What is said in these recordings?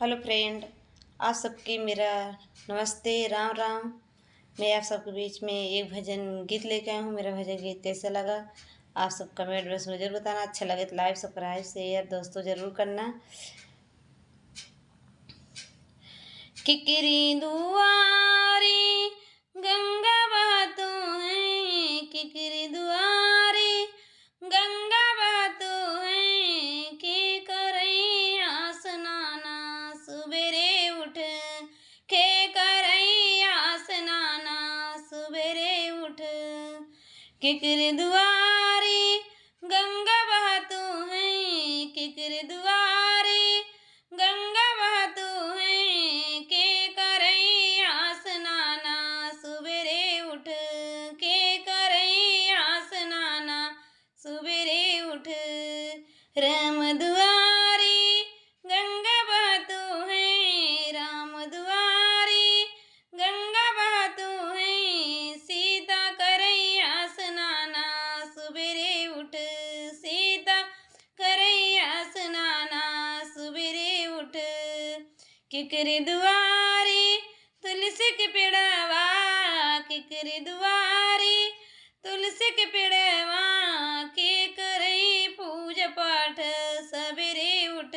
Hello friend, आप सबकी मेरा नमस्ते, राम राम। मैं आप सबके बीच में एक भजन गीत लेके आई हूँ। मेरा भजन गीत कैसा लगा आप सब कमेंट बॉक्स में जरूर बताना। अच्छा लगे तो लाइक सब्सक्राइब शेयर दोस्तों जरूर करना। किकरी दुआरी गंगा बहतो है, किकरी दुआरी गंगा बहतो है, के करई स्नाना सुबेरे उठ, के करई स्नाना सुबेरे उठ। किकरी दुआरी गंगा बहतो है, किकरी दुआरी गंगा बहतो है, के करई स्नाना सुबेरे उठ, के करई स्नाना सुबेरे उठ। राम दुआरी गंगा बहतो है, राम दुआरी गंगा बहतो है, सीता करई स्नाना सुबेरे उठ, सीता करई स्नाना सुबेरे उठ। किकरी दुआरी तुलसी के पेड़वा, किकरी दुआरी तुलसी के पेड़वा, के करई पूजा पाठ सवेरे उठ,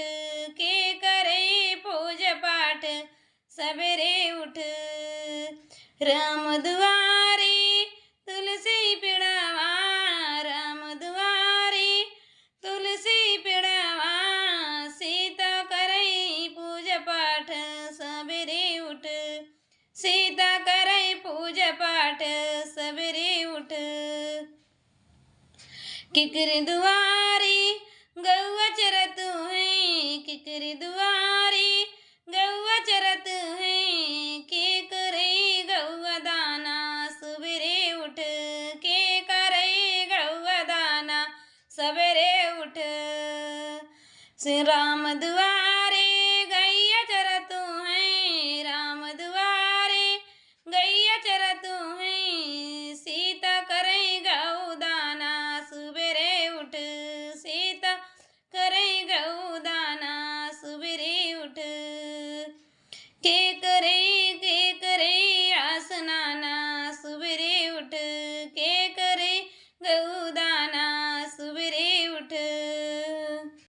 के करई पूजा पाठ सवेरे उठ। राम दुआरी तुलसी पेड़वा, राम दुआरी तुलसी पेड़वा, सीता करई पूजा पाठ सवेरे उठ, सीता करई पूजा पाठ सवेरे उठ। किकरी दुआरी गौआ चरत है, किकरी दुआरी गौआ चरत है, के करई गौआ दाना सवेरे उठ, के करई गौआ दाना सवेरे उठ। श्री राम दुआरे गैया चरतो है, राम दुआरे गैया चरतो है, सीता करई गौ दाना सुबेरे उठ, सीता करई गौ दाना सुबेरे उठ। के